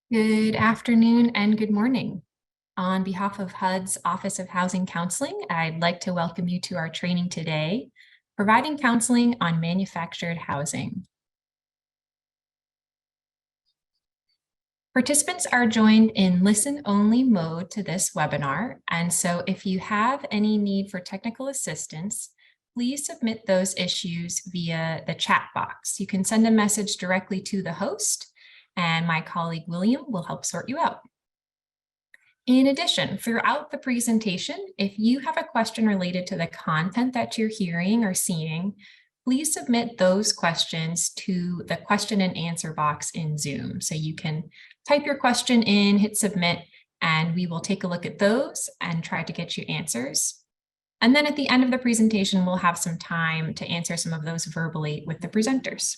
Good afternoon and good morning. On behalf of HUD's Office of Housing Counseling, I'd like to welcome you to our training today, providing counseling on manufactured housing. Participants are joined in listen-only mode to this webinar, and so if you have any need for technical assistance, please submit those issues via the chat box. You can send a message directly to the host, and my colleague William will help sort you out. In addition, throughout the presentation, if you have a question related to the content that you're hearing or seeing, please submit those questions to the question and answer box in Zoom. So you can type your question in, hit submit, and we will take a look at those and try to get you answers. And then at the end of the presentation, we'll have some time to answer some of those verbally with the presenters.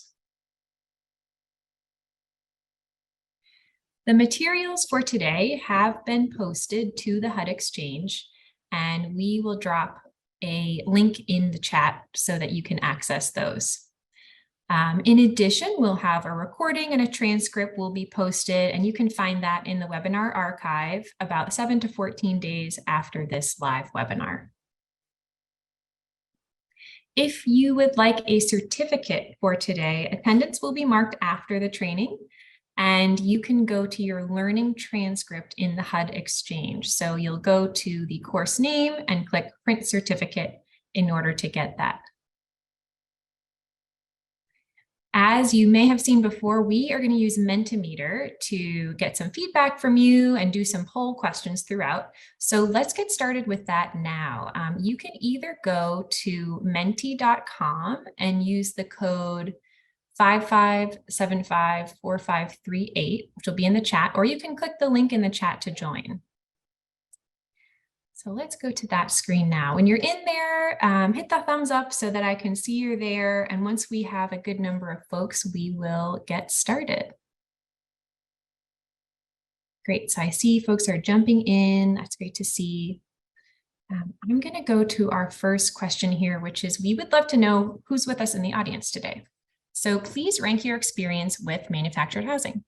The materials for today have been posted to the HUD Exchange, and we will drop a link in the chat so that you can access those. In addition, we'll have a recording and a transcript will be posted, and you can find that in the webinar archive about 7 to 14 days after this live webinar. If you would like a certificate for today, attendance will be marked after the training, and you can go to your learning transcript in the HUD Exchange. So you'll go to the course name and click Print Certificate in order to get that. As you may have seen before, we are going to use Mentimeter to get some feedback from you and do some poll questions throughout. So let's get started with that now. You can either go to menti.com and use the code 55754538, which will be in the chat, or you can click the link in the chat to join. So let's go to that screen now. When you're in there, hit the thumbs up so that I can see you're there. And once we have a good number of folks, we will get started. Great, so I see folks are jumping in. That's great to see. I'm gonna go to our first question here, which is, we would love to know who's with us in the audience today. So please rank your experience with manufactured housing.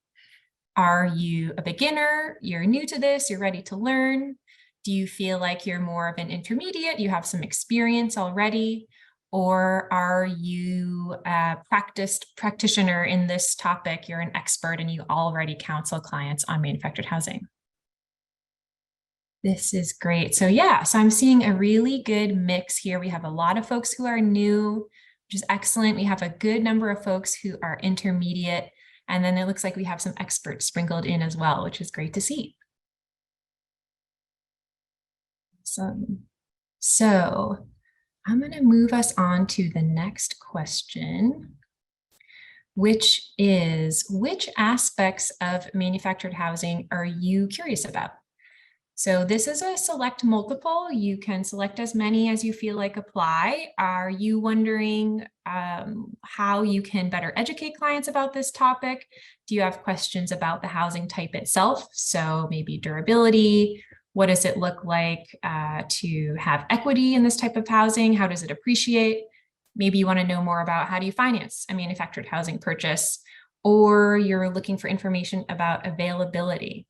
Are you a beginner? You're new to this, you're ready to learn? Do you feel like you're more of an intermediate? You have some experience already? Or are you a practiced practitioner in this topic? You're an expert and you already counsel clients on manufactured housing. This is great. So yeah, so I'm seeing a really good mix here. We have a lot of folks who are new, which is excellent. We have a good number of folks who are intermediate, and then it looks like we have some experts sprinkled in as well, which is great to see. So I'm going to move us on to the next question, which is, which aspects of manufactured housing are you curious about? So this is a select multiple. You can select as many as you feel like apply. Are you wondering how you can better educate clients about this topic? Do you have questions about the housing type itself? So maybe durability. What does it look like to have equity in this type of housing? How does it appreciate? Maybe you want to know more about how do you finance a manufactured housing purchase, or you're looking for information about availability.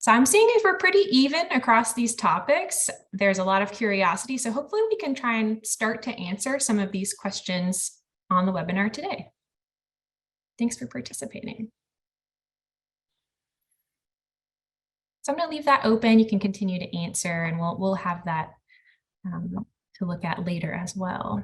So I'm seeing if we're pretty even across these topics. There's a lot of curiosity. So hopefully we can try and start to answer some of these questions on the webinar today. Thanks for participating. So I'm going to leave that open. You can continue to answer, and we'll have that to look at later as well.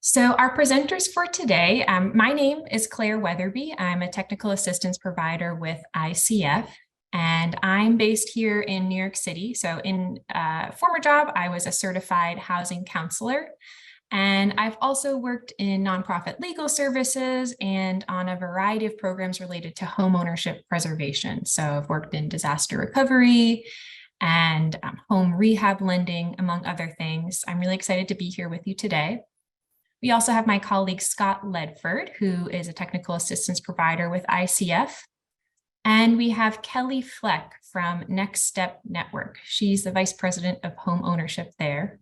So our presenters for today, my name is Claire Weatherby. I'm a technical assistance provider with ICF, and I'm based here in New York City. So in a former job, I was a certified housing counselor, and I've also worked in nonprofit legal services and on a variety of programs related to homeownership preservation. So I've worked in disaster recovery and home rehab lending, among other things. I'm really excited to be here with you today. We also have my colleague, Scott Ledford, who is a technical assistance provider with ICF. And we have Kelly Fleck from Next Step Network. She's the Vice President of Home Ownership there.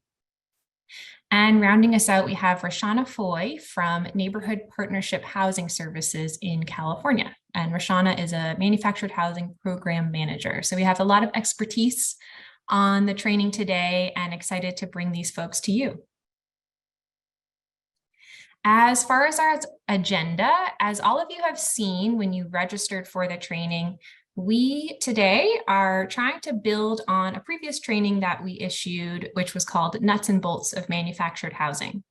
And rounding us out, we have Rashana Foy from Neighborhood Partnership Housing Services in California. and Roshana is a manufactured housing program manager. So we have a lot of expertise on the training today and excited to bring these folks to you. As far as our agenda, as all of you have seen when you registered for the training, we today are trying to build on a previous training that we issued, which was called Nuts and Bolts of Manufactured Housing.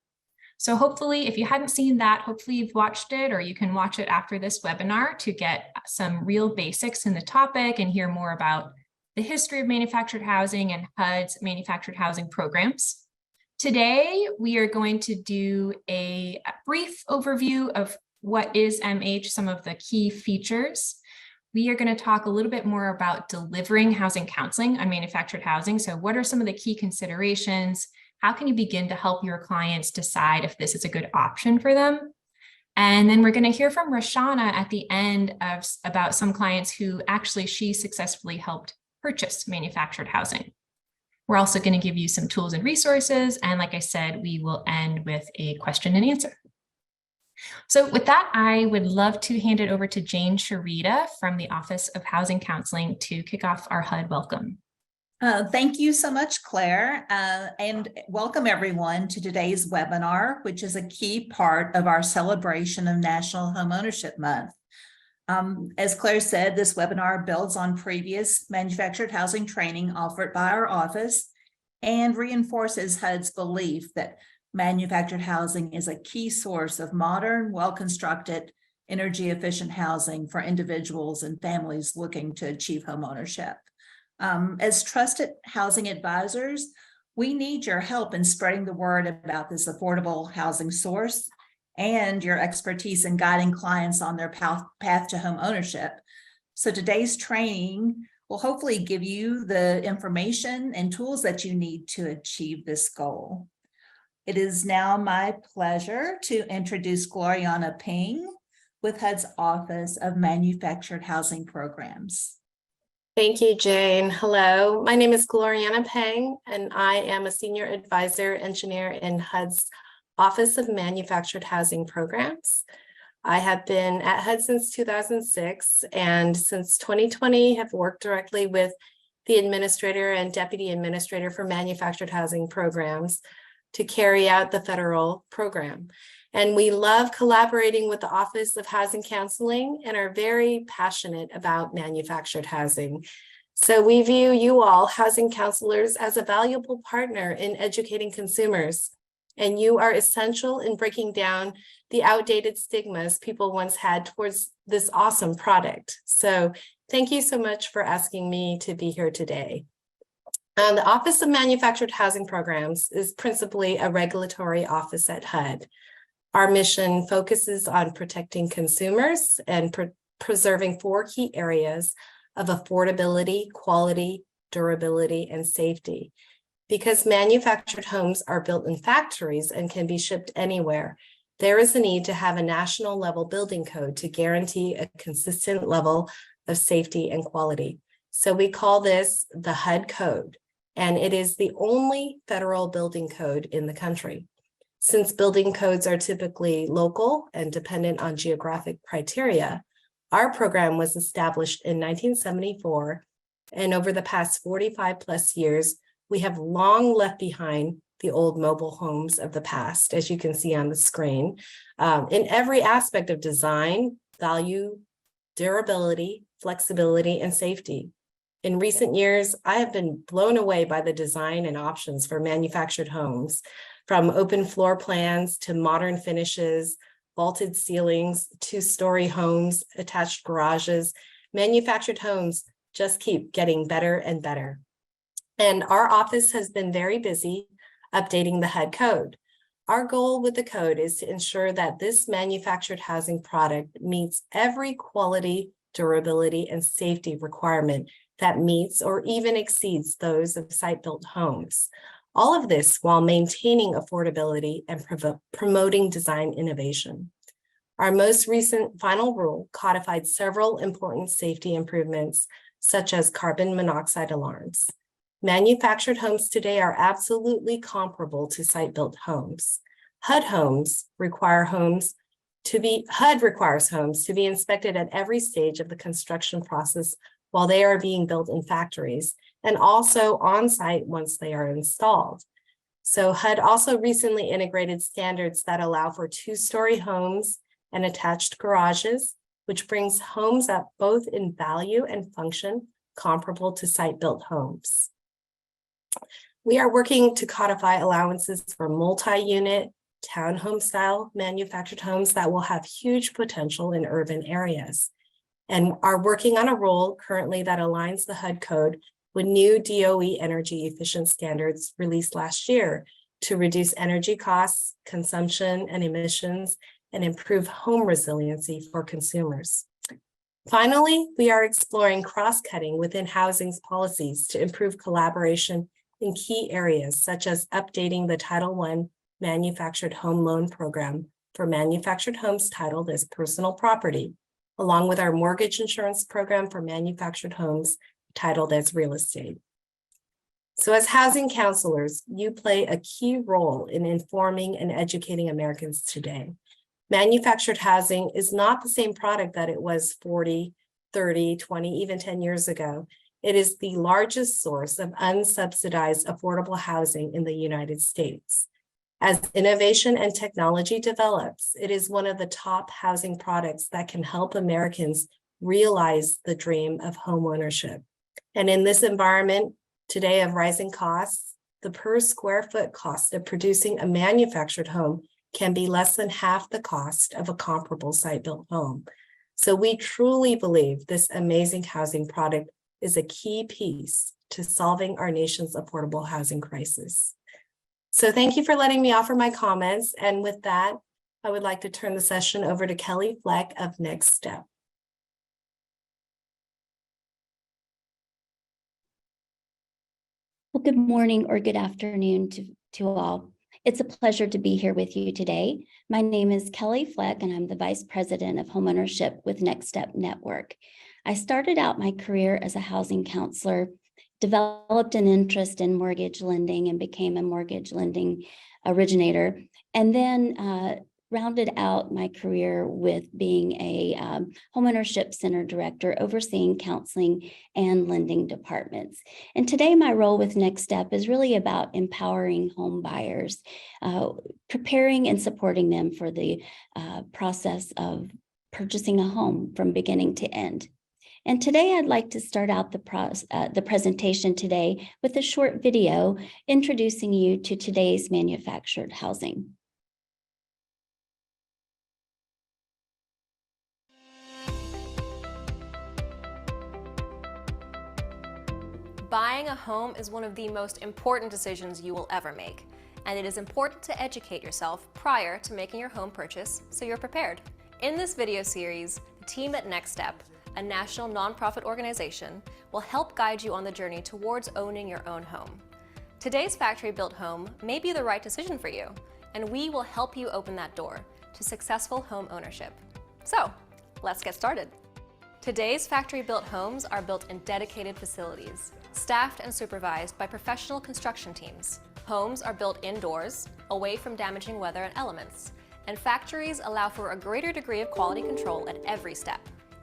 So hopefully, if you hadn't seen that, hopefully you've watched it, or you can watch it after this webinar to get some real basics in the topic and hear more about the history of manufactured housing and HUD's manufactured housing programs. Today, we are going to do a brief overview of what is MH, some of the key features. We are going to talk a little bit more about delivering housing counseling on manufactured housing. So what are some of the key considerations? How can you begin to help your clients decide if this is a good option for them? And then we're going to hear from Roshana at the end about some clients who actually she successfully helped purchase manufactured housing. We're also going to give you some tools and resources. And like I said, we will end with a question and answer. So with that, I would love to hand it over to Jane Sharita from the Office of Housing Counseling to kick off our HUD welcome. Thank you so much, Claire, and welcome everyone to today's webinar, which is a key part of our celebration of National Homeownership Month. As Claire said, this webinar builds on previous manufactured housing training offered by our office and reinforces HUD's belief that manufactured housing is a key source of modern, well-constructed, energy-efficient housing for individuals and families looking to achieve homeownership. As trusted housing advisors, we need your help in spreading the word about this affordable housing source and your expertise in guiding clients on their path to home ownership. So today's training will hopefully give you the information and tools that you need to achieve this goal. It is now my pleasure to introduce Gloriana Ping with HUD's Office of Manufactured Housing Programs. Thank you, Jane. Hello, my name is Gloriana Peng, and I am a Senior Advisor Engineer in HUD's Office of Manufactured Housing Programs. I have been at HUD since 2006, and since 2020 have worked directly with the Administrator and Deputy Administrator for Manufactured Housing Programs to carry out the federal program. And we love collaborating with the Office of Housing Counseling and are very passionate about manufactured housing. So we view you all, housing counselors, as a valuable partner in educating consumers. And you are essential in breaking down the outdated stigmas people once had towards this awesome product. So thank you so much for asking me to be here today. The Office of Manufactured Housing Programs is principally a regulatory office at HUD. Our mission focuses on protecting consumers and preserving 4 key areas of affordability, quality, durability, and safety. Because manufactured homes are built in factories and can be shipped anywhere, there is a need to have a national level building code to guarantee a consistent level of safety and quality. So we call this the HUD code, and it is the only federal building code in the country. Since building codes are typically local and dependent on geographic criteria, our program was established in 1974, and over the past 45 plus years, we have long left behind the old mobile homes of the past, as you can see on the screen, in every aspect of design, value, durability, flexibility, and safety. In recent years, I have been blown away by the design and options for manufactured homes, from open floor plans to modern finishes, vaulted ceilings, 2-story homes, attached garages. Manufactured homes just keep getting better and better. And our office has been very busy updating the HUD code. Our goal with the code is to ensure that this manufactured housing product meets every quality, durability, and safety requirement that meets or even exceeds those of site-built homes. All of this while maintaining affordability and promoting design innovation. Our most recent final rule codified several important safety improvements, such as carbon monoxide alarms. Manufactured homes today are absolutely comparable to site-built homes. HUD homes require homes HUD requires homes to be inspected at every stage of the construction process while they are being built in factories, and also on-site once they are installed. So HUD also recently integrated standards that allow for two-story homes and attached garages, which brings homes up both in value and function comparable to site-built homes. We are working to codify allowances for multi-unit, townhome-style manufactured homes that will have huge potential in urban areas, and are working on a rule currently that aligns the HUD code with new DOE energy efficient standards released last year to reduce energy costs, consumption, and emissions, and improve home resiliency for consumers. Finally, we are exploring cross-cutting within housing's policies to improve collaboration in key areas, such as updating the Title I Manufactured Home Loan Program for manufactured homes titled as personal property, along with our mortgage insurance program for manufactured homes titled as real estate. So as housing counselors, you play a key role in informing and educating Americans today. Manufactured housing is not the same product that it was 40, 30, 20, even 10 years ago. It is the largest source of unsubsidized affordable housing in the United States. As innovation and technology develops, it is one of the top housing products that can help Americans realize the dream of homeownership. And in this environment today of rising costs, the per square foot cost of producing a manufactured home can be less than half the cost of a comparable site-built home. So we truly believe this amazing housing product is a key piece to solving our nation's affordable housing crisis. So thank you for letting me offer my comments. And with that, I would like to turn the session over to Kelly Fleck of Next Step. Well, good morning or good afternoon to all. It's a pleasure to be here with you today. My name is Kelly Fleck, and I'm the Vice President of Homeownership with Next Step Network. I started out my career as a housing counselor, developed an interest in mortgage lending and became a mortgage lending originator, and then rounded out my career with being a homeownership center director, overseeing counseling and lending departments. And today my role with Next Step is really about empowering home buyers, preparing and supporting them for the process of purchasing a home from beginning to end. And today I'd like to start out the presentation today with a short video introducing you to today's manufactured housing. Buying a home is one of the most important decisions you will ever make, and it is important to educate yourself prior to making your home purchase so you're prepared. In this video series, the team at Next Step, a national nonprofit organization, will help guide you on the journey towards owning your own home. Today's factory-built home may be the right decision for you, and we will help you open that door to successful home ownership. So, let's get started. Today's factory-built homes are built in dedicated facilities, staffed and supervised by professional construction teams. Homes are built indoors, away from damaging weather and elements, and factories allow for a greater degree of quality control at every step.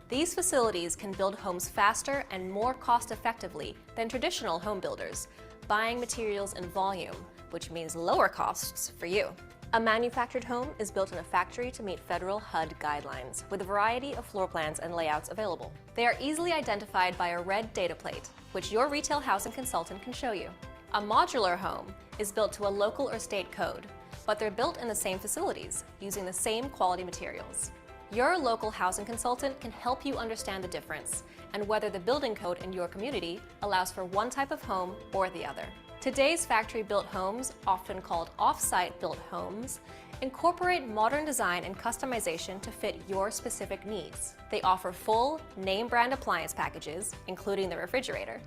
These facilities can build homes faster and more cost-effectively than traditional home builders, buying materials in volume, which means lower costs for you. A manufactured home is built in a factory to meet federal HUD guidelines, with a variety of floor plans and layouts available. They are easily identified by a red data plate, which your retail housing consultant can show you. A modular home is built to a local or state code, but they're built in the same facilities, using the same quality materials. Your local housing consultant can help you understand the difference and whether the building code in your community allows for one type of home or the other. Today's factory-built homes, often called off-site built homes, incorporate modern design and customization to fit your specific needs. They offer full name-brand appliance packages, including the refrigerator,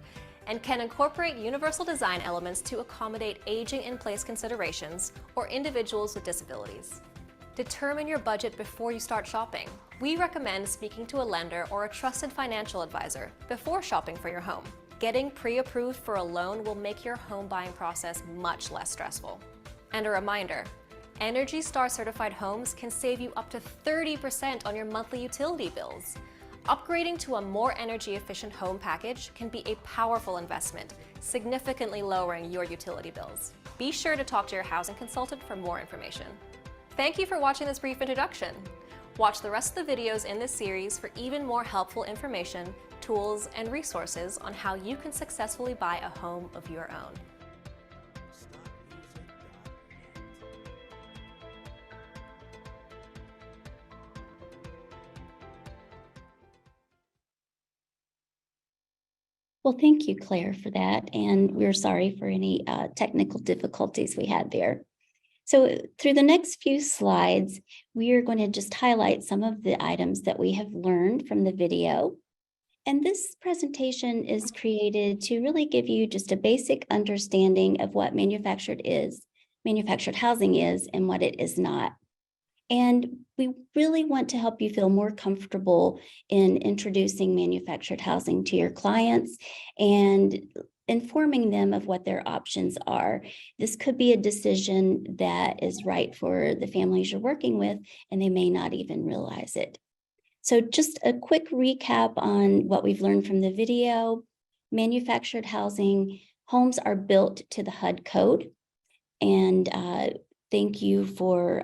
and can incorporate universal design elements to accommodate aging-in-place considerations or individuals with disabilities. Determine your budget before you start shopping. We recommend speaking to a lender or a trusted financial advisor before shopping for your home. Getting pre-approved for a loan will make your home buying process much less stressful. And a reminder, Energy Star certified homes can save you up to 30% on your monthly utility bills. Upgrading to a more energy efficient home package can be a powerful investment, significantly lowering your utility bills. Be sure to talk to your housing consultant for more information. Thank you for watching this brief introduction. Watch the rest of the videos in this series for even more helpful information, tools, and resources on how you can successfully buy a home of your own. Well, thank you, Claire, for that. And we're sorry for any technical difficulties we had there. So through the next few slides, we are going to just highlight some of the items that we have learned from the video. And this presentation is created to really give you just a basic understanding of what manufactured housing is, and what it is not. And we really want to help you feel more comfortable in introducing manufactured housing to your clients and informing them of what their options are. This could be a decision that is right for the families you're working with, and they may not even realize it. So just a quick recap on what we've learned from the video. Manufactured housing homes are built to the HUD code. And thank you for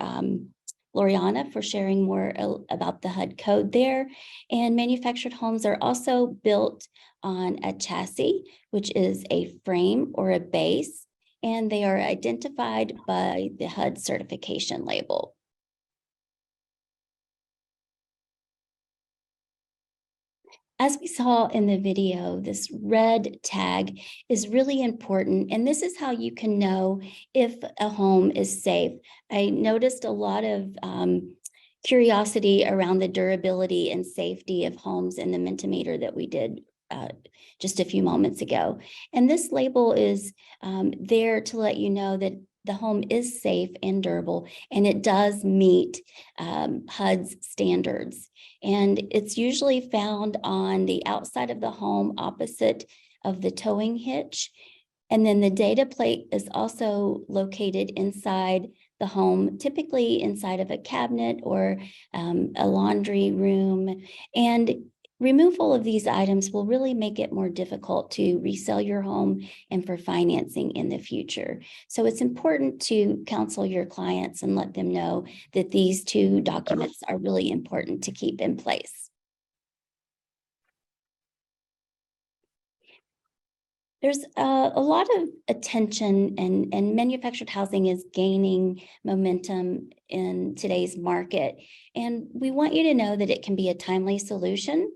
Gloriana for sharing more about the HUD code there. And manufactured homes are also built on a chassis, which is a frame or a base, and they are identified by the HUD certification label. As we saw in the video, this red tag is really important, and this is how you can know if a home is safe. I noticed a lot of curiosity around the durability and safety of homes in the Mentimeter that we did just a few moments ago. And this label is there to let you know that the home is safe and durable, and it does meet HUD's standards. And it's usually found on the outside of the home opposite of the towing hitch. And then the data plate is also located inside the home, typically inside of a cabinet or a laundry room. And removal of these items will really make it more difficult to resell your home and for financing in the future. So it's important to counsel your clients and let them know that these two documents are really important to keep in place. There's a lot of attention, and manufactured housing is gaining momentum in today's market. And we want you to know that it can be a timely solution.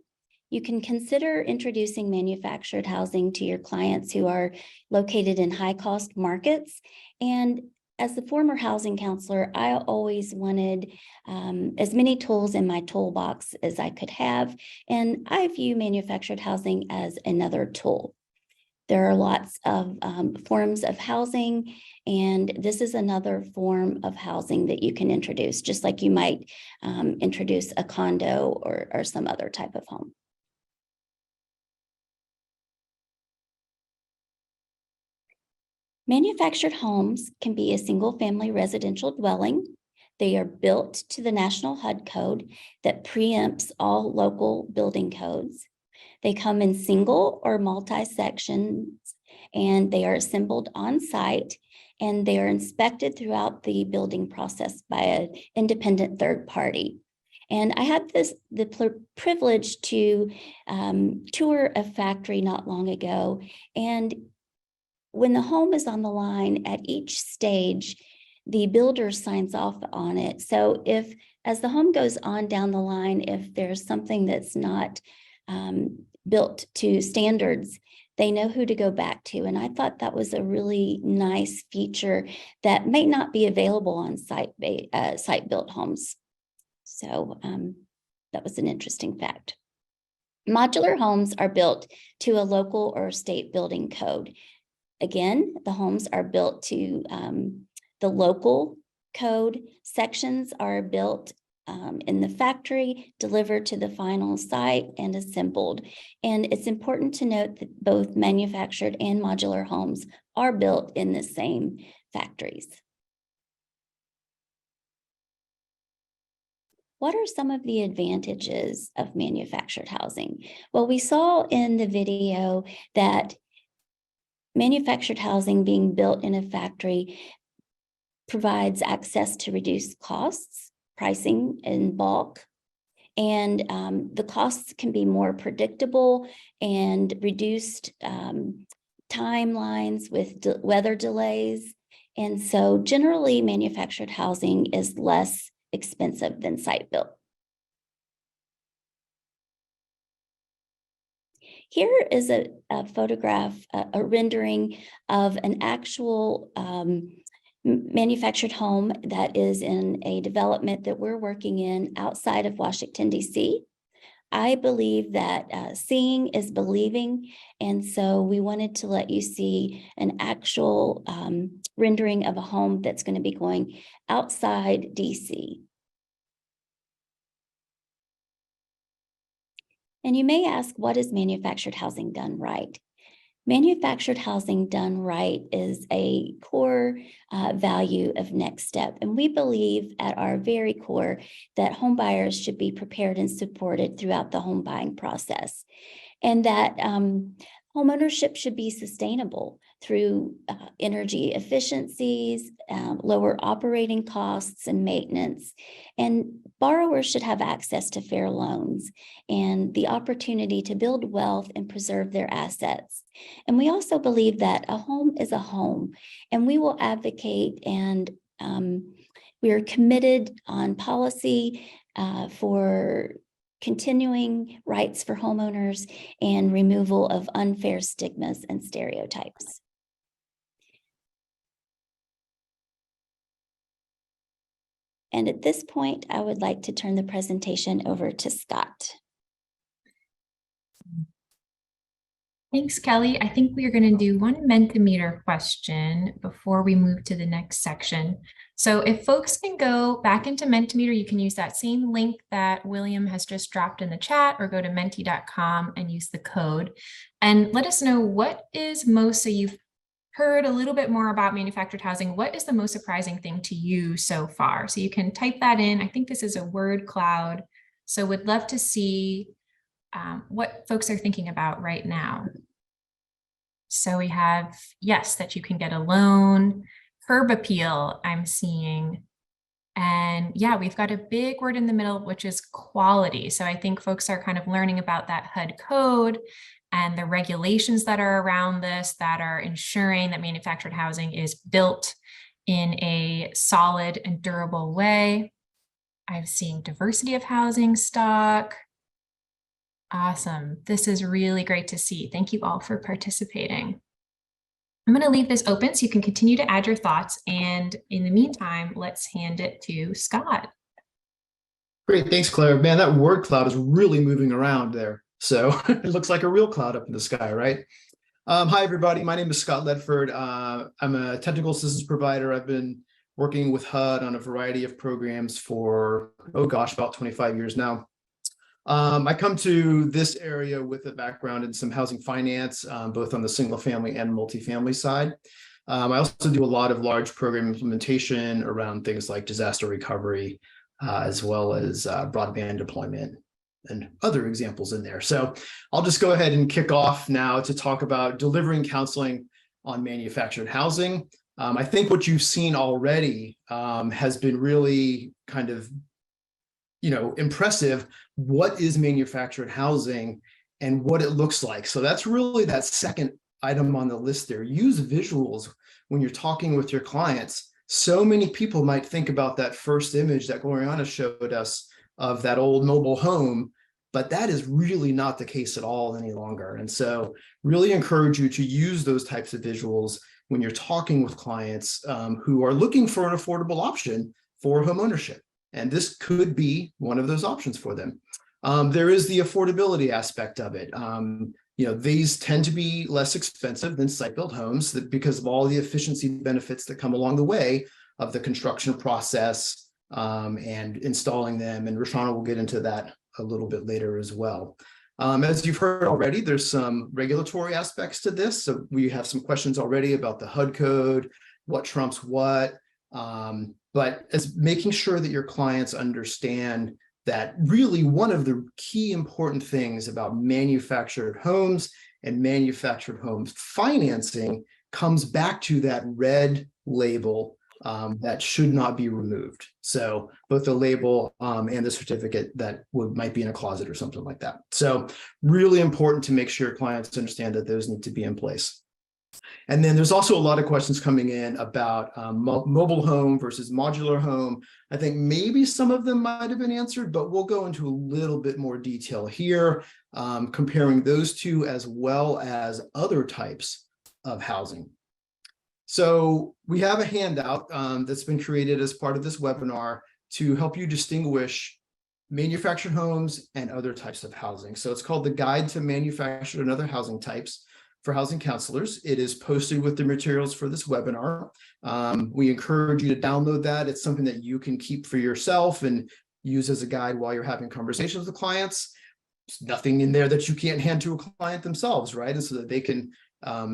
You can consider introducing manufactured housing to your clients who are located in high-cost markets. And as the former housing counselor, I always wanted as many tools in my toolbox as I could have. And I view manufactured housing as another tool. There are lots of forms of housing, and this is another form of housing that you can introduce, just like you might introduce a condo or some other type of home. Manufactured homes can be a single-family residential dwelling. They are built to the National HUD code that preempts all local building codes. They come in single or multi-sections, and they are assembled on site, and they are inspected throughout the building process by an independent third party. And I had the privilege to tour a factory not long ago, and when the home is on the line at each stage, the builder signs off on it. So if, as the home goes on down the line, if there's something that's not built to standards, they know who to go back to. And I thought that was a really nice feature that may not be available on site-built homes. So that was an interesting fact. Modular homes are built to a local or state building code. Again, the homes are built to the local code. Sections are built in the factory, delivered to the final site, and assembled. And it's important to note that both manufactured and modular homes are built in the same factories. what are some of the advantages of manufactured housing? Well, we saw in the video that manufactured housing being built in a factory provides access to reduced costs, pricing in bulk, and the costs can be more predictable and reduced timelines with weather delays. And so generally manufactured housing is less expensive than site-built. Here is a photograph, a rendering of an actual manufactured home that is in a development that we're working in outside of Washington, D.C. I believe that seeing is believing, and so we wanted to let you see an actual rendering of a home that's going to be going outside D.C. And you may ask, what is manufactured housing done right? Manufactured housing done right is a core value of Next Step. And we believe at our very core that home buyers should be prepared and supported throughout the home buying process. And that homeownership should be sustainable through energy efficiencies, lower operating costs and maintenance. And borrowers should have access to fair loans and the opportunity to build wealth and preserve their assets. And we also believe that a home is a home, and we will advocate and we are committed on policy for continuing rights for homeowners and removal of unfair stigmas and stereotypes. And at this point, I would like to turn the presentation over to Scott. Thanks, Kelly. I think we are going to do one Mentimeter question before we move to the next section. So if folks can go back into Mentimeter, you can use that same link that William has just dropped in the chat, or go to menti.com and use the code. And let us know what is most, so you've heard a little bit more about manufactured housing. What is the most surprising thing to you so far? So you can type that in. I think this is a word cloud. So would love to see what folks are thinking about right now. So we have, yes, that you can get a loan, curb appeal, I'm seeing. And yeah, we've got a big word in the middle, which is quality. So I think folks are kind of learning about that HUD code and the regulations that are around this, that are ensuring that manufactured housing is built in a solid and durable way. I've seen diversity of housing stock. Awesome. This is really great to see. Thank you all for participating. I'm going to leave this open so you can continue to add your thoughts. And in the meantime, let's hand it to Scott. Great. Thanks, Claire. Man, that word cloud is really moving around there. So it looks like a real cloud up in the sky, right? Hi, everybody. My name is Scott Ledford. I'm a technical assistance provider. I've been working with HUD on a variety of programs for, oh gosh, about 25 years now. I come to this area with a background in some housing finance, both on the single family and multifamily side. I also do a lot of large program implementation around things like disaster recovery, as well as broadband deployment and other examples in there. So I'll just go ahead and kick off now to talk about delivering counseling on manufactured housing. I think what you've seen already has been really kind of, impressive. What is manufactured housing and what it looks like? So that's really that second item on the list there. Use visuals when you're talking with your clients. So many people might think about that first image that Gloriana showed us of that old mobile home, but that is really not the case at all any longer. And so really encourage you to use those types of visuals when you're talking with clients who are looking for an affordable option for homeownership. And this could be one of those options for them. There is the affordability aspect of it. These tend to be less expensive than site-built homes because of all the efficiency benefits that come along the way of the construction process and installing them. And Roshana will get into that a little bit later as well. As you've heard already, there's some regulatory aspects to this. So we have some questions already about the HUD code, what trumps what. But as making sure that your clients understand that really one of the key important things about manufactured homes and manufactured homes financing comes back to that red label that should not be removed. So both the label and the certificate that might be in a closet or something like that. So really important to make sure clients understand that those need to be in place. And then there's also a lot of questions coming in about mobile home versus modular home. I think maybe some of them might have been answered, but we'll go into a little bit more detail here, comparing those two as well as other types of housing. So we have a handout that's been created as part of this webinar to help you distinguish manufactured homes and other types of housing. So it's called the Guide to Manufactured and Other Housing Types for Housing Counselors. It is posted with the materials for this webinar. We encourage you to download that. It's something that you can keep for yourself and use as a guide while you're having conversations with clients. There's nothing in there that you can't hand to a client themselves, right? And so that they can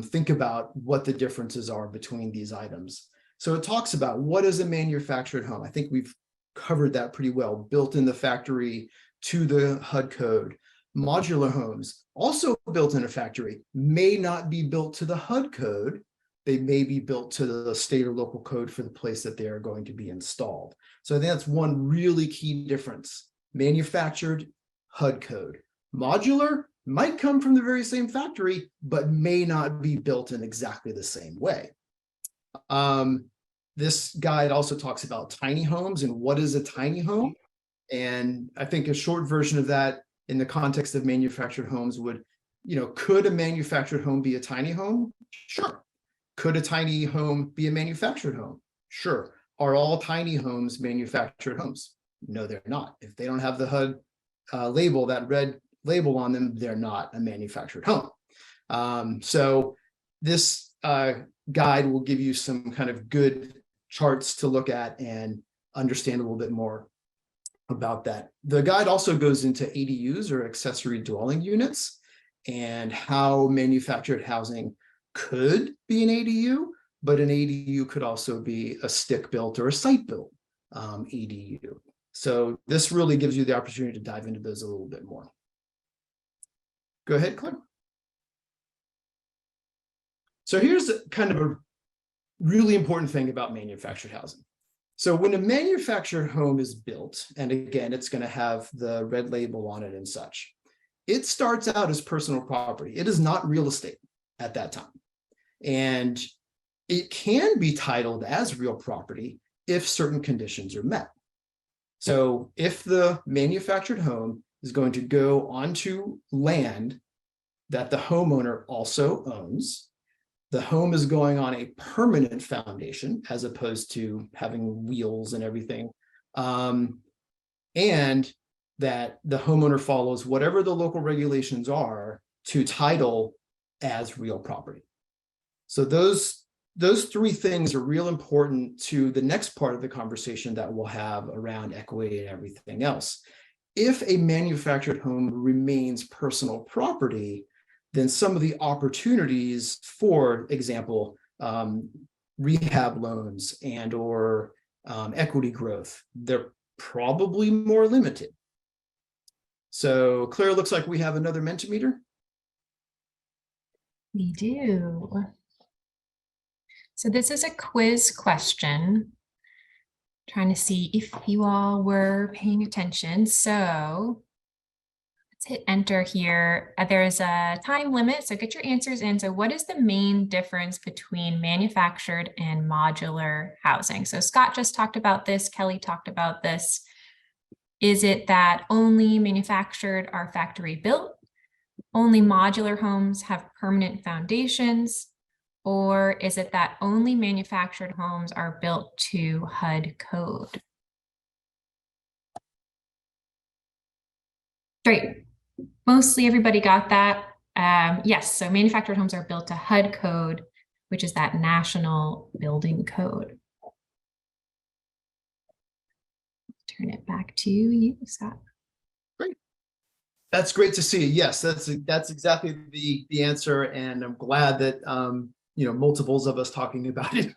think about what the differences are between these items. So it talks about what is a manufactured home. I think we've covered that pretty well. Built in the factory to the HUD code. Modular homes, also built in a factory, may not be built to the HUD code. They may be built to the state or local code for the place that they are going to be installed. So I think that's one really key difference. Manufactured, HUD code. Modular might come from the very same factory, but may not be built in exactly the same way. This guide also talks about tiny homes and what is a tiny home. And I think a short version of that in the context of manufactured homes would, could a manufactured home be a tiny home? Sure. Could a tiny home be a manufactured home? Sure. Are all tiny homes manufactured homes? No, they're not. If they don't have the HUD label, that red label on them, they're not a manufactured home. So this guide will give you some kind of good charts to look at and understand a little bit more about that. The guide also goes into ADUs, or accessory dwelling units, and how manufactured housing could be an ADU, but an ADU could also be a stick-built or a site-built ADU. So this really gives you the opportunity to dive into those a little bit more. Go ahead, Claire. So here's kind of a really important thing about manufactured housing. So when a manufactured home is built, and again, it's going to have the red label on it and such, it starts out as personal property. It is not real estate at that time. And it can be titled as real property if certain conditions are met. So if the manufactured home is going to go onto land that the homeowner also owns, the home is going on a permanent foundation as opposed to having wheels and everything, and that the homeowner follows whatever the local regulations are to title as real property. So those three things are real important to the next part of the conversation that we'll have around equity and everything else. If a manufactured home remains personal property, then some of the opportunities, for example, rehab loans and or equity growth, they're probably more limited. So Claire, looks like we have another Mentimeter. We do. So this is a quiz question. Trying to see if you all were paying attention. So let's hit enter here. There's a time limit, so get your answers in. So what is the main difference between manufactured and modular housing? So Scott just talked about this, Kelly talked about this. Is it that only manufactured are factory built? Only modular homes have permanent foundations? Or is it that only manufactured homes are built to HUD code? Great. Mostly everybody got that. Yes, so manufactured homes are built to HUD code, which is that National Building Code. Turn it back to you, Scott. Great. That's great to see. Yes, that's exactly the answer, and I'm glad that multiples of us talking about it.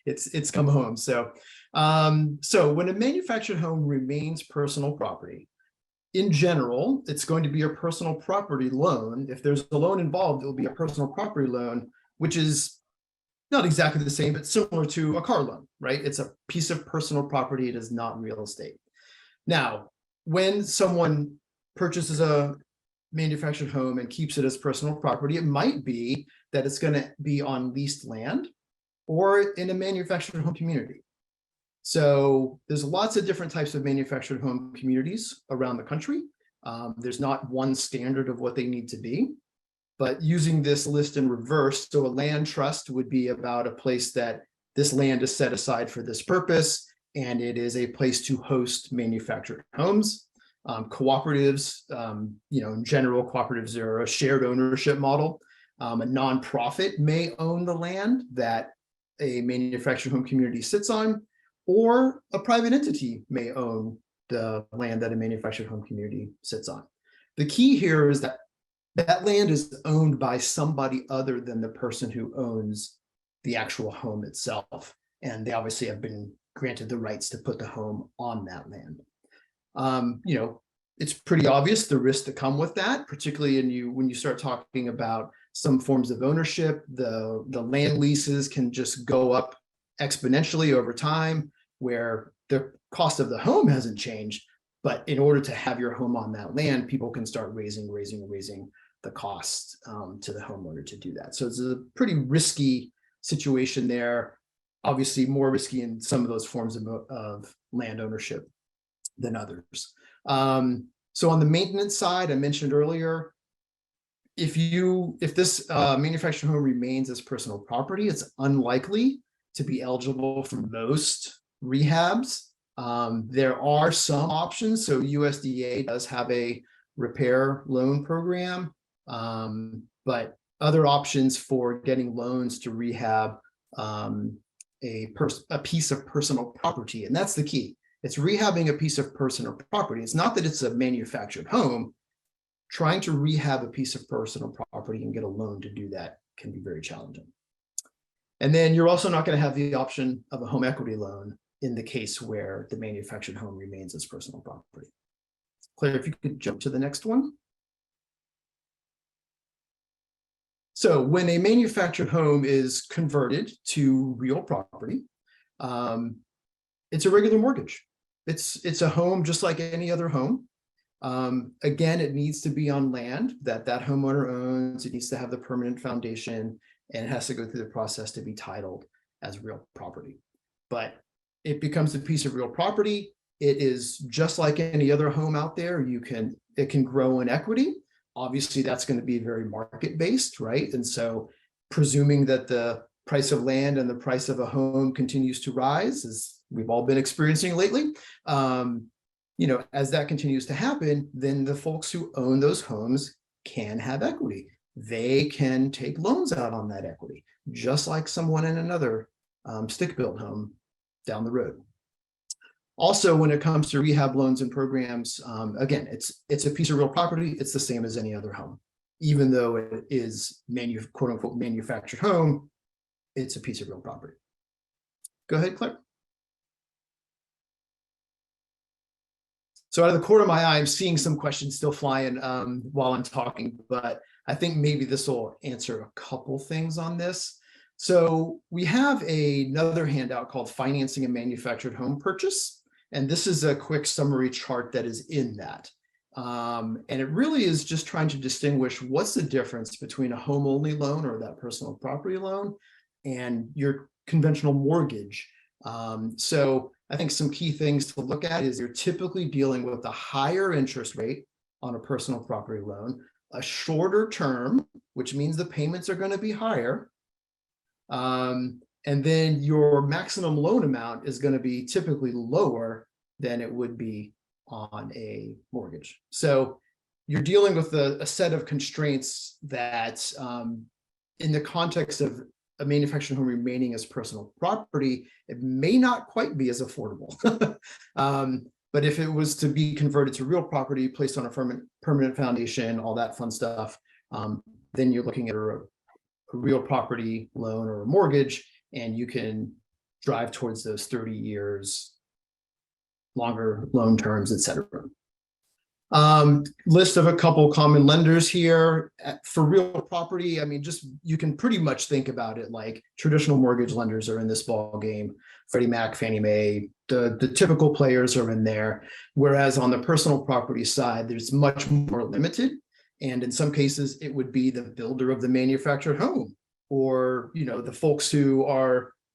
it's come home. So So when a manufactured home remains personal property, in general, it's going to be a personal property loan. If there's a loan involved, it will be a personal property loan, which is not exactly the same, but similar to a car loan, right? It's a piece of personal property. It is not real estate. Now, when someone purchases a manufactured home and keeps it as personal property, it might be that it's going to be on leased land or in a manufactured home community. So there's lots of different types of manufactured home communities around the country. There's not one standard of what they need to be, but using this list in reverse, so a land trust would be about a place that this land is set aside for this purpose, and it is a place to host manufactured homes. Cooperatives, in general, cooperatives are a shared ownership model. A nonprofit may own the land that a manufactured home community sits on, or a private entity may own the land that a manufactured home community sits on. The key here is that that land is owned by somebody other than the person who owns the actual home itself. And they obviously have been granted the rights to put the home on that land. It's pretty obvious the risks that come with that, particularly when you start talking about some forms of ownership. The land leases can just go up exponentially over time, where the cost of the home hasn't changed, but in order to have your home on that land, people can start raising the cost to the homeowner to do that. So it's a pretty risky situation there. Obviously, more risky in some of those forms of land ownership than others. So on the maintenance side, I mentioned earlier, if this manufactured home remains as personal property, it's unlikely to be eligible for most rehabs. There are some options. So USDA does have a repair loan program, but other options for getting loans to rehab a piece of personal property, and that's the key. It's rehabbing a piece of personal property. It's not that it's a manufactured home. Trying to rehab a piece of personal property and get a loan to do that can be very challenging. And then you're also not going to have the option of a home equity loan in the case where the manufactured home remains as personal property. Claire, if you could jump to the next one. So when a manufactured home is converted to real property, it's a regular mortgage. It's a home just like any other home. Again, it needs to be on land that homeowner owns. It needs to have the permanent foundation, and it has to go through the process to be titled as real property. But it becomes a piece of real property. It is just like any other home out there. It can grow in equity. Obviously, that's going to be very market-based, right? And so presuming that the price of land and the price of a home continues to rise, as we've all been experiencing lately, as that continues to happen, then the folks who own those homes can have equity. They can take loans out on that equity, just like someone in another stick-built home down the road. Also, when it comes to rehab loans and programs, again, it's a piece of real property. It's the same as any other home. Even though it is quote unquote manufactured home, it's a piece of real property. Go ahead, Claire. So out of the corner of my eye, I'm seeing some questions still flying while I'm talking, but I think maybe this will answer a couple things on this. So we have another handout called Financing a Manufactured Home Purchase. And this is a quick summary chart that is in that. And it really is just trying to distinguish what's the difference between a home-only loan or that personal property loan and your conventional mortgage. So I think some key things to look at is you're typically dealing with a higher interest rate on a personal property loan, a shorter term, which means the payments are going to be higher. And then your maximum loan amount is going to be typically lower than it would be on a mortgage. So you're dealing with a set of constraints that in the context of a manufactured home remaining as personal property, it may not quite be as affordable. But if it was to be converted to real property, placed on a permanent foundation, all that fun stuff, then you're looking at a real property loan or a mortgage, and you can drive towards those 30 years, longer loan terms, et cetera. List of a couple common lenders here. For real property, I mean, just you can pretty much think about it like traditional mortgage lenders are in this ball game. Freddie Mac, Fannie Mae, the typical players are in there. Whereas on the personal property side, there's much more limited. And in some cases, it would be the builder of the manufactured home, or the folks who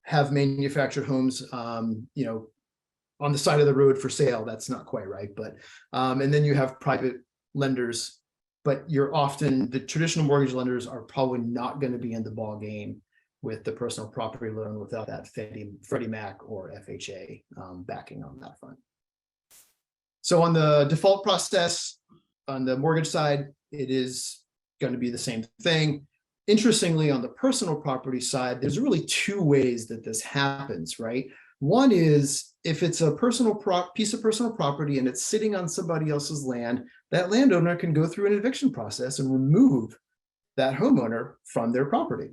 have manufactured homes, on the side of the road for sale. That's not quite right, but and then you have private lenders, but the traditional mortgage lenders are probably not going to be in the ball game with the personal property loan without that Freddie Mac or FHA backing on that front. So on the default process, on the mortgage side, it is going to be the same thing. Interestingly, on the personal property side, there's really two ways that this happens, right? One is if it's a piece of personal property and it's sitting on somebody else's land, that landowner can go through an eviction process and remove that homeowner from their property.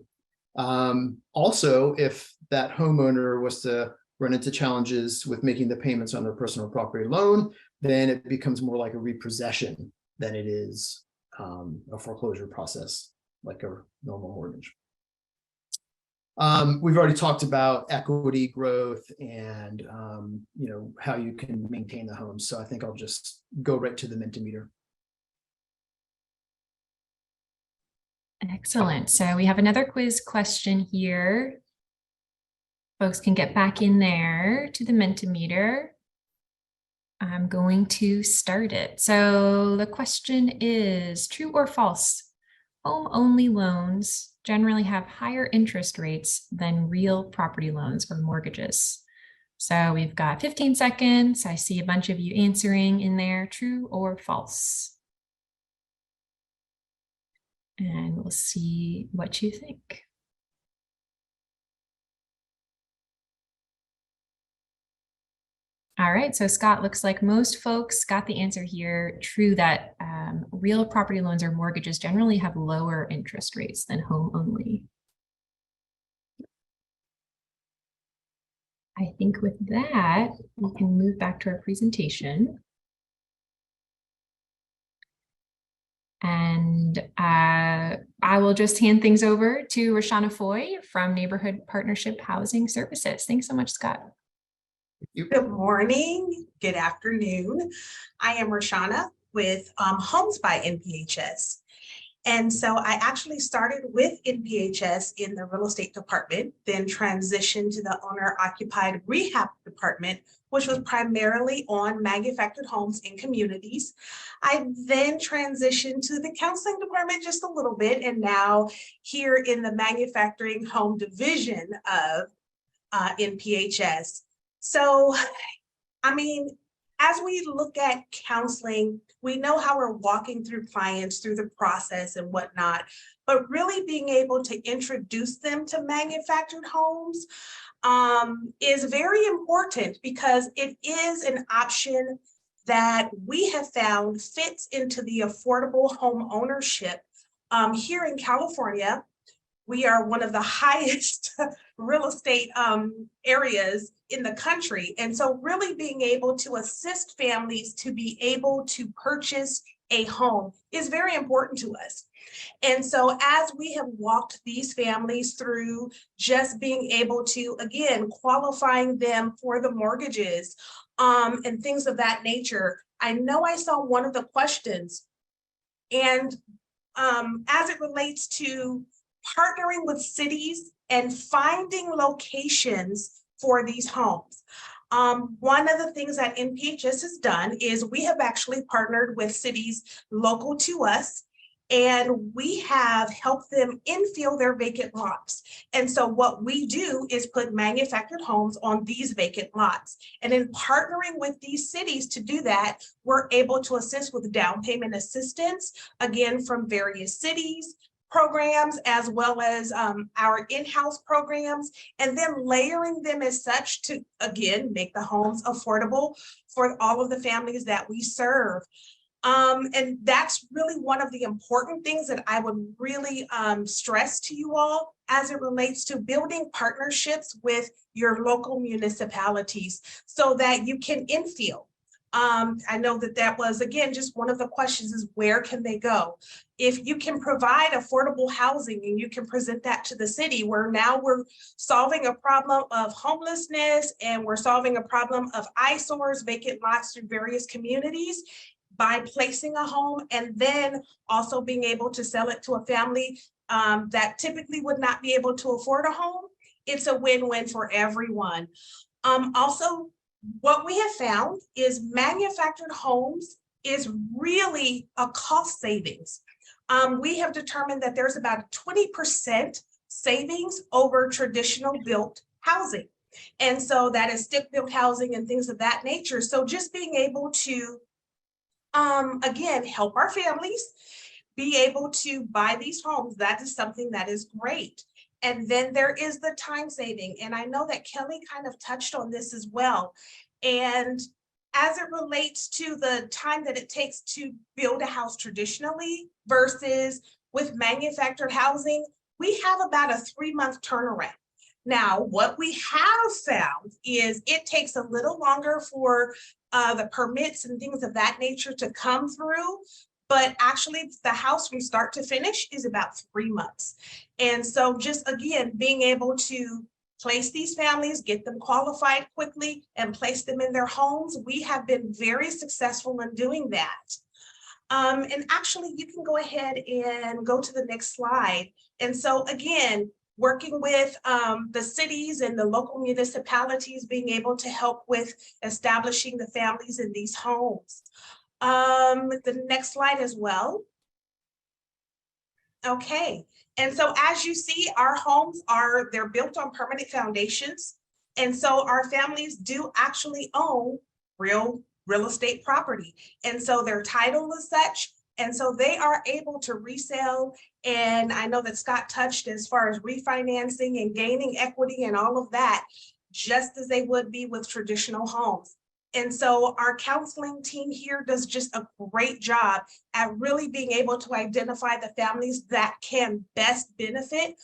Also, if that homeowner was to run into challenges with making the payments on their personal property loan, then it becomes more like a repossession than it is a foreclosure process, like a normal mortgage. We've already talked about equity growth and how you can maintain the home. So I think I'll just go right to the Mentimeter. Excellent. So we have another quiz question here. Folks can get back in there to the Mentimeter. I'm going to start it. So the question is, true or false? Home-only loans generally have higher interest rates than real property loans or mortgages. So we've got 15 seconds. I see a bunch of you answering in there, true or false. And we'll see what you think. All right, so Scott, looks like most folks got the answer here. True that real property loans or mortgages generally have lower interest rates than home only. I think with that, we can move back to our presentation. And I will just hand things over to Roshana Foy from Neighborhood Partnership Housing Services. Thanks so much, Scott. Good morning, good afternoon. I am Roshana with Homes by NPHS. And so I actually started with NPHS in the real estate department, then transitioned to the owner-occupied rehab department, which was primarily on manufactured homes in communities. I then transitioned to the counseling department just a little bit, and now here in the manufacturing home division of NPHS. So, I mean, as we look at counseling, we know how we're walking through clients through the process and whatnot, but really being able to introduce them to manufactured homes is very important because it is an option that we have found fits into the affordable home ownership. Here in California, we are one of the highest real estate areas in the country. And so really being able to assist families to be able to purchase a home is very important to us. And so as we have walked these families through just being able to, again, qualifying them for the mortgages and things of that nature, I know I saw one of the questions. And as it relates to partnering with cities and finding locations for these homes. One of the things that NPHS has done is we have actually partnered with cities local to us, and we have helped them infill their vacant lots. And so what we do is put manufactured homes on these vacant lots. And in partnering with these cities to do that, we're able to assist with down payment assistance, again, from various cities, programs, as well as our in-house programs, and then layering them as such to, again, make the homes affordable for all of the families that we serve. And that's really one of the important things that I would really stress to you all as it relates to building partnerships with your local municipalities so that you can infill. I know that that was, again, just one of the questions is where can they go? If you can provide affordable housing and you can present that to the city, where now we're solving a problem of homelessness and we're solving a problem of eyesores, vacant lots through various communities, by placing a home and then also being able to sell it to a family that typically would not be able to afford a home, it's a win-win for everyone. Also, what we have found is manufactured homes is really a cost savings. We have determined that there's about a 20% savings over traditional built housing. And so that is stick-built housing and things of that nature. So just being able to again, help our families be able to buy these homes. That is something that is great. And then there is the time saving. And I know that Kelly kind of touched on this as well. And as it relates to the time that it takes to build a house traditionally versus with manufactured housing, we have about a 3-month turnaround. Now, what we have found is it takes a little longer for the permits and things of that nature to come through, but actually the house from start to finish is about 3 months. And so just again, being able to place these families, get them qualified quickly and place them in their homes, we have been very successful in doing that. And actually you can go ahead and go to the next slide. And so again, working with the cities and the local municipalities, being able to help with establishing the families in these homes. The next slide as well. Okay, and so as you see, our homes they're built on permanent foundations. And so our families do actually own real estate property. And so their title is such. And so they are able to resell. And I know that Scott touched as far as refinancing and gaining equity and all of that, just as they would be with traditional homes. And so our counseling team here does just a great job at really being able to identify the families that can best benefit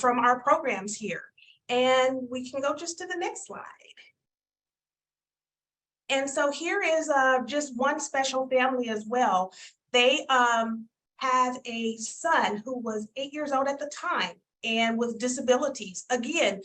from our programs here. And we can go just to the next slide. And so here is just one special family as well. They have a son who was 8 years old at the time and with disabilities. Again,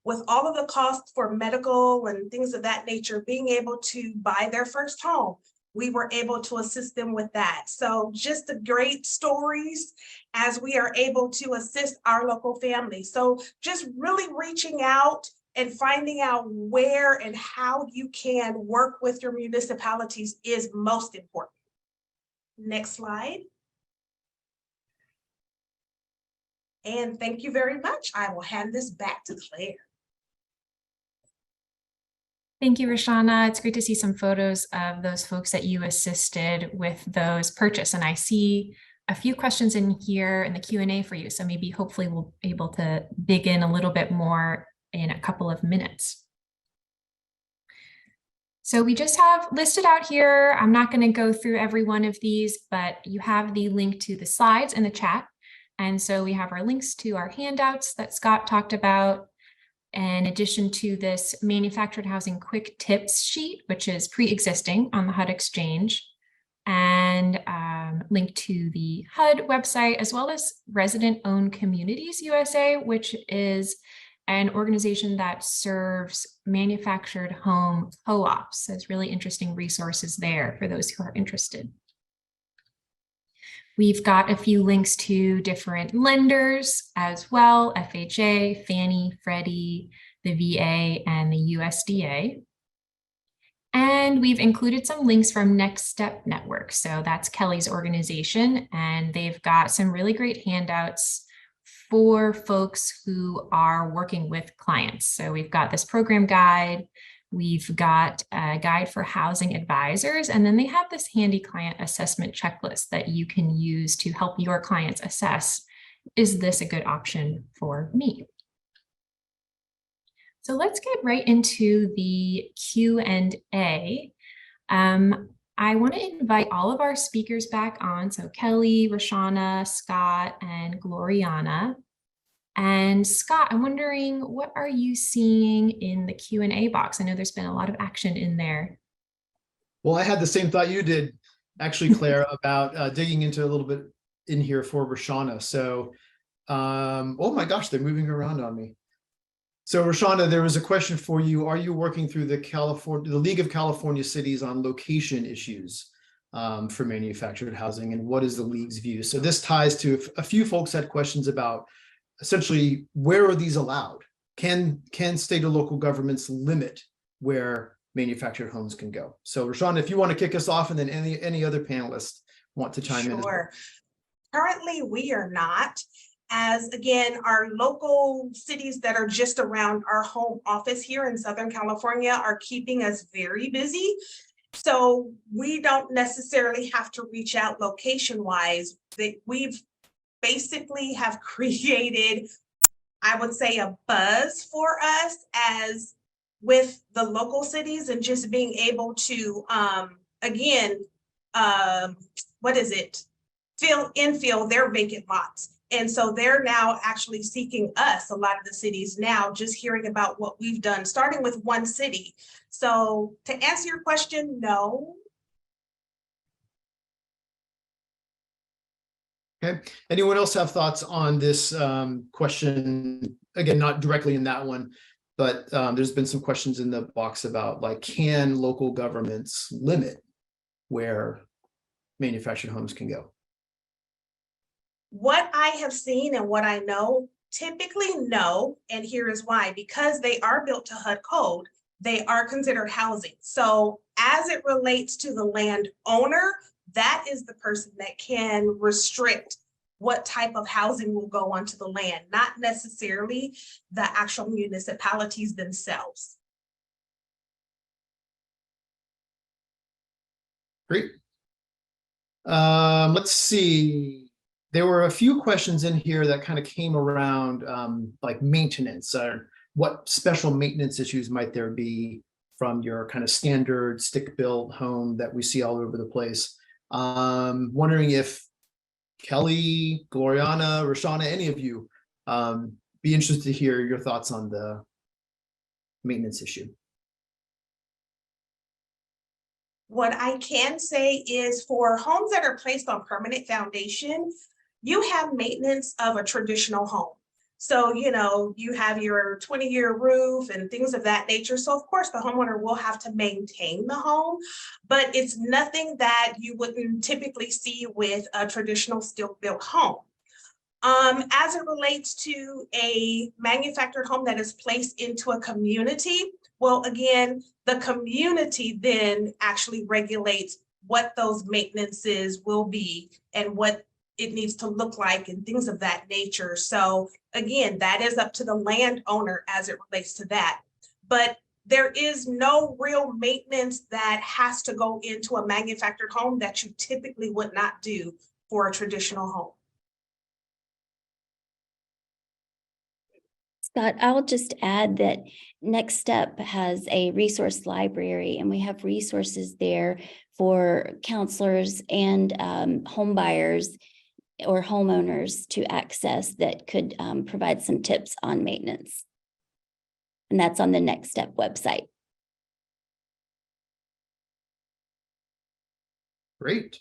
with all of the costs for medical and things of that nature, being able to buy their first home, we were able to assist them with that. So just the great stories as we are able to assist our local families. So just really reaching out and finding out where and how you can work with your municipalities is most important. Next slide. And thank you very much. I will hand this back to Claire. Thank you, Roshana. It's great to see some photos of those folks that you assisted with those purchase. And I see a few questions in here in the Q&A for you. So maybe hopefully we'll be able to dig in a little bit more in a couple of minutes. So we just have listed out here, I'm not going to go through every one of these, but you have the link to the slides in the chat. And so we have our links to our handouts that Scott talked about, in addition to this manufactured housing quick tips sheet, which is pre-existing on the HUD Exchange, and link to the HUD website, as well as Resident Owned Communities USA, which is an organization that serves manufactured home co-ops. There's really interesting resources there for those who are interested. We've got a few links to different lenders as well, FHA, Fannie, Freddie, the VA, and the USDA. And we've included some links from Next Step Network. So that's Kelly's organization, and they've got some really great handouts for folks who are working with clients. So we've got this program guide, we've got a guide for housing advisors, and then they have this handy client assessment checklist that you can use to help your clients assess, is this a good option for me? So let's get right into the Q&A. I want to invite all of our speakers back on. So Kelly, Roshana, Scott, and Gloriana. And Scott, I'm wondering, what are you seeing in the Q&A box? I know there's been a lot of action in there. Well, I had the same thought you did, actually, Claire, about digging into a little bit in here for Roshana. So, oh my gosh, they're moving around on me. So Roshana, there was a question for you. Are you working through the League of California Cities on location issues for manufactured housing, and what is the league's view? So this ties to a few folks had questions about essentially where are these allowed? Can state or local governments limit where manufactured homes can go? So Roshana, if you want to kick us off, and then any other panelists want to chime in. Sure. Currently, we are not. As again, our local cities that are just around our home office here in Southern California are keeping us very busy. So we don't necessarily have to reach out location-wise. We've basically have created, I would say, a buzz for us as with the local cities, and just being able to, infill their vacant lots. And so they're now actually seeking us, a lot of the cities now, just hearing about what we've done, starting with one city. So to answer your question, no. Okay. Anyone else have thoughts on this question? Again, not directly in that one, but there's been some questions in the box about, like, can local governments limit where manufactured homes can go? What I have seen and what I know, typically no, and here is why. Because they are built to HUD code, they are considered housing. So as it relates to the landowner, that is the person that can restrict what type of housing will go onto the land, not necessarily the actual municipalities themselves. Great. Let's see. There were a few questions in here that kind of came around like maintenance, or what special maintenance issues might there be from your kind of standard stick-built home that we see all over the place. Wondering if Kelly, Gloriana, Roshana, any of you be interested to hear your thoughts on the maintenance issue. What I can say is, for homes that are placed on permanent foundation, you have maintenance of a traditional home. So, you have your 20-year roof and things of that nature. So of course the homeowner will have to maintain the home, but it's nothing that you wouldn't typically see with a traditional stick-built home. As it relates to a manufactured home that is placed into a community, well, again, the community then actually regulates what those maintenances will be and what it needs to look like and things of that nature. So again, that is up to the landowner as it relates to that. But there is no real maintenance that has to go into a manufactured home that you typically would not do for a traditional home. Scott, I'll just add that Next Step has a resource library, and we have resources there for counselors and home buyers or homeowners to access that could provide some tips on maintenance. And that's on the Next Step website. Great.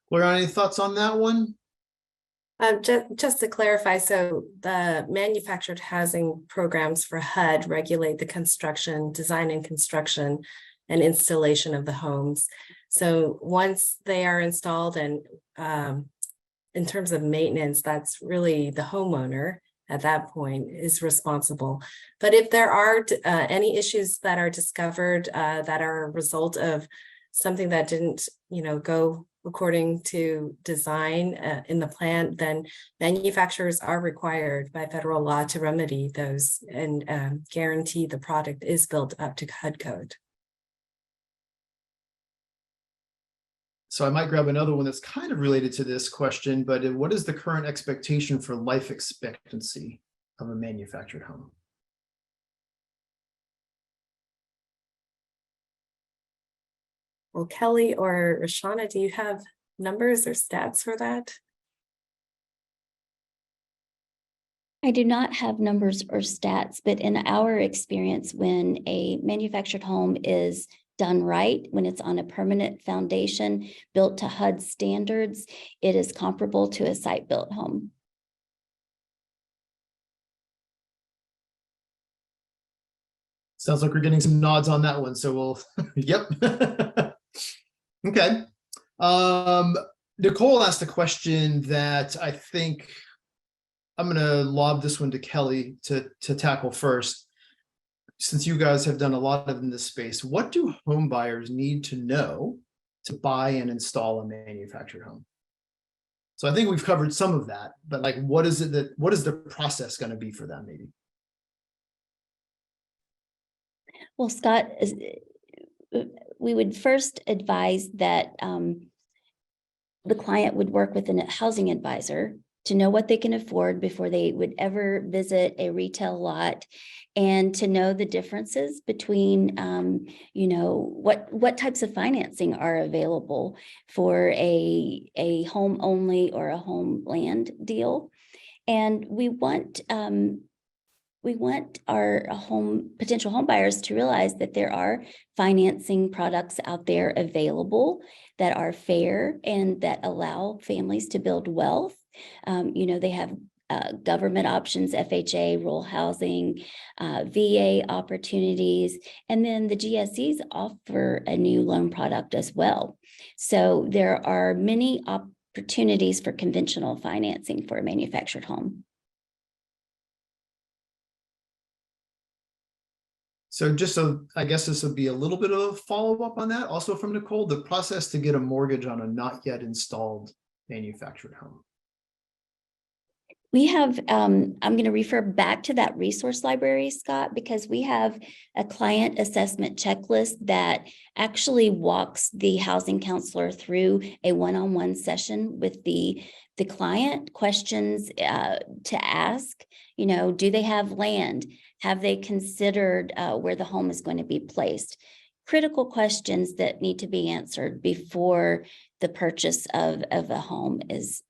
Gloria, any thoughts on that one? Just to clarify, so the manufactured housing programs for HUD regulate the construction, design and construction and installation of the homes. So once they are installed, and in terms of maintenance, that's really the homeowner at that point is responsible. But if there are any issues that are discovered that are a result of something that didn't, go according to design in the plant, then manufacturers are required by federal law to remedy those and guarantee the product is built up to HUD code. So I might grab another one that's kind of related to this question, but what is the current expectation for life expectancy of a manufactured home? Well, Kelly or Rashana, do you have numbers or stats for that? I do not have numbers or stats, but in our experience, when a manufactured home is done right, when it's on a permanent foundation built to HUD standards, it is comparable to a site-built home. Sounds like we're getting some nods on that one. So we'll, yep. Okay. Nicole asked a question that I think I'm going to lob this one to Kelly to tackle first. Since you guys have done a lot in this space, what do home buyers need to know to buy and install a manufactured home? So I think we've covered some of that, but like, what is the process going to be for them maybe? Well, Scott, we would first advise that the client would work with a housing advisor to know what they can afford before they would ever visit a retail lot, and to know the differences between, what types of financing are available for a home only or a home land deal. And we want our potential home buyers to realize that there are financing products out there available that are fair and that allow families to build wealth. They have government options, FHA, rural housing, VA opportunities, and then the GSEs offer a new loan product as well. So there are many opportunities for conventional financing for a manufactured home. So I guess this would be a little bit of a follow-up on that. Also from Nicole, the process to get a mortgage on a not yet installed manufactured home. We have, I'm going to refer back to that resource library, Scott, because we have a client assessment checklist that actually walks the housing counselor through a one-on-one session with the client. Questions to ask, do they have land? Have they considered where the home is going to be placed? Critical questions that need to be answered before the purchase of a home is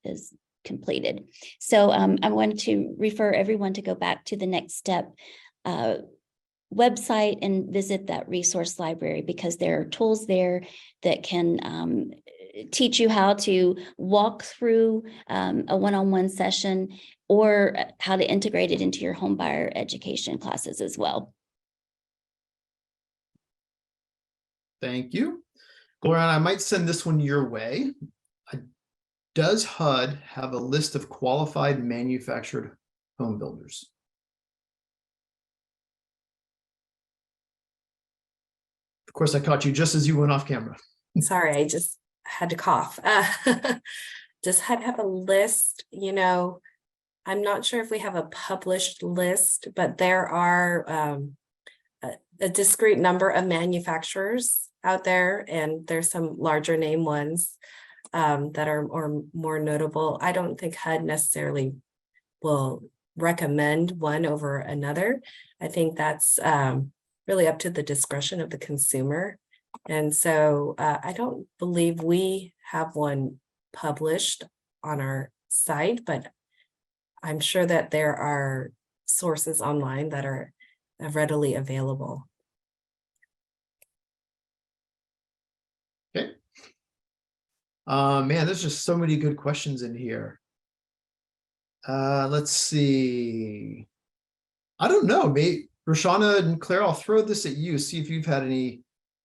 completed. So I want to refer everyone to go back to the Next Step website and visit that resource library, because there are tools there that can teach you how to walk through a one-on-one session, or how to integrate it into your home buyer education classes as well. Thank you. Gloriana, I might send this one your way. Does HUD have a list of qualified manufactured home builders? Of course, I caught you just as you went off camera. Sorry, I just had to cough. Does HUD have a list? I'm not sure if we have a published list, but there are a discrete number of manufacturers out there, and there's some larger name ones that are more notable. I don't think HUD necessarily will recommend one over another. I think that's really up to the discretion of the consumer. And so I don't believe we have one published on our site, but I'm sure that there are sources online that are readily available. Okay. Man, there's just so many good questions in here. Let's see. I don't know, maybe Rashana and Claire, I'll throw this at you. See if you've had any,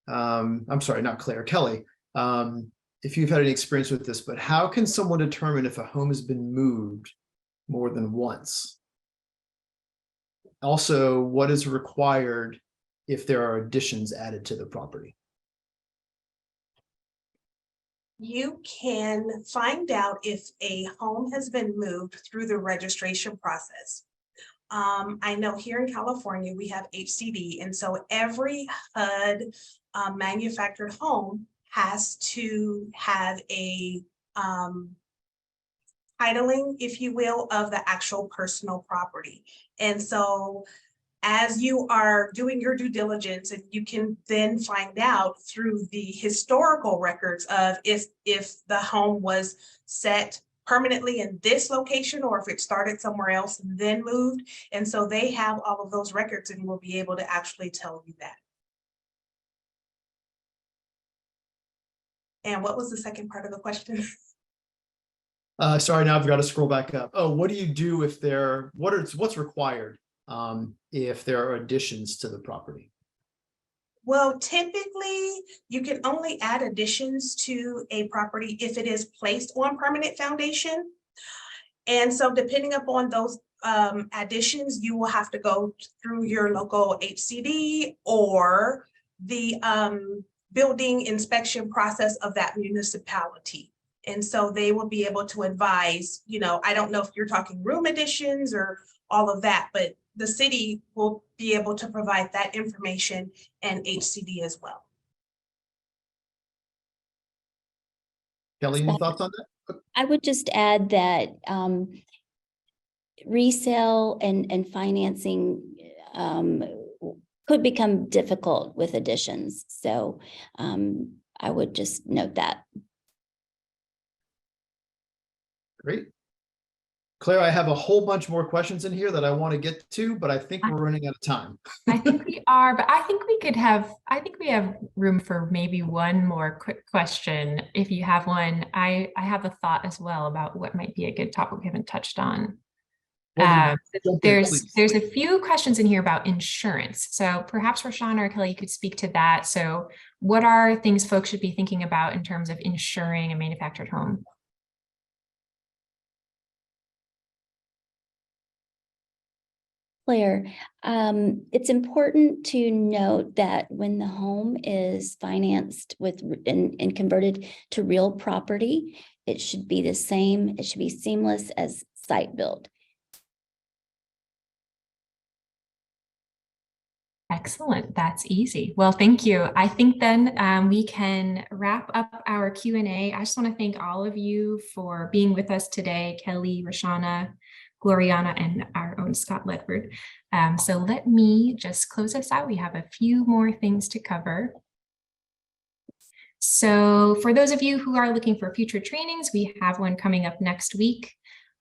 I'm sorry, not Claire, Kelly. If you've had any experience with this, but how can someone determine if a home has been moved more than once? Also, what is required if there are additions added to the property? You can find out if a home has been moved through the registration process. I know here in California, we have HCD, and so every HUD manufactured home has to have a titling, if you will, of the actual personal property. And so as you are doing your due diligence, and you can then find out through the historical records of if the home was set permanently in this location or if it started somewhere else and then moved. And so they have all of those records and will be able to actually tell you that. And what was the second part of the question? Sorry, now I've got to scroll back up. Oh, what do you do if what's required if there are additions to the property? Well, typically you can only add additions to a property if it is placed on permanent foundation. And so depending upon those additions, you will have to go through your local HCD or the building inspection process of that municipality. And so they will be able to advise, I don't know if you're talking room additions or all of that, but the city will be able to provide that information and HCD as well. Kelly, any thoughts on that? I would just add that resale and financing could become difficult with additions. So I would just note that. Great. Claire, I have a whole bunch more questions in here that I want to get to, but I think we're running out of time. I think we are, but I think we have room for maybe one more quick question. If you have one, I have a thought as well about what might be a good topic we haven't touched on. There's a few questions in here about insurance. So perhaps Roshana or Kelly, you could speak to that. So what are things folks should be thinking about in terms of insuring a manufactured home? Claire, it's important to note that when the home is financed with and converted to real property, it should be the same. It should be seamless as site build. Excellent. That's easy. Well, thank you. I think then we can wrap up our Q&A. I just want to thank all of you for being with us today, Kelly, Roshana, Gloriana, and our own Scott Ledford. So let me just close us out. We have a few more things to cover. So for those of you who are looking for future trainings, we have one coming up next week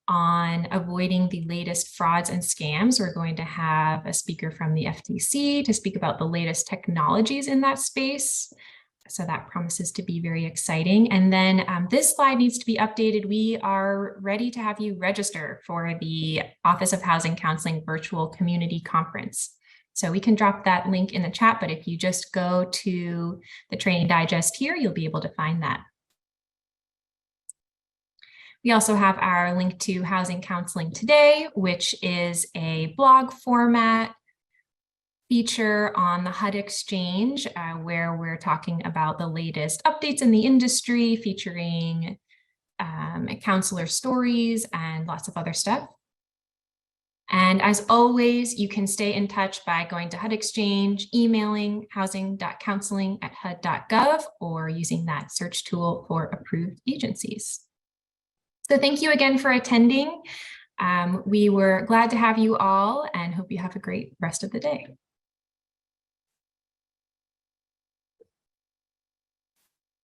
on avoiding the latest frauds and scams. We're going to have a speaker from the FTC to speak about the latest technologies in that space. So that promises to be very exciting. And then this slide needs to be updated. We are ready to have you register for the Office of Housing Counseling Virtual Community Conference. So we can drop that link in the chat, but if you just go to the training digest here, you'll be able to find that. We also have our link to Housing Counseling Today, which is a blog format feature on the HUD Exchange, where we're talking about the latest updates in the industry, featuring counselor stories and lots of other stuff. And as always, you can stay in touch by going to HUD Exchange, emailing housing.counseling@hud.gov, or using that search tool for approved agencies. So thank you again for attending. We were glad to have you all and hope you have a great rest of the day.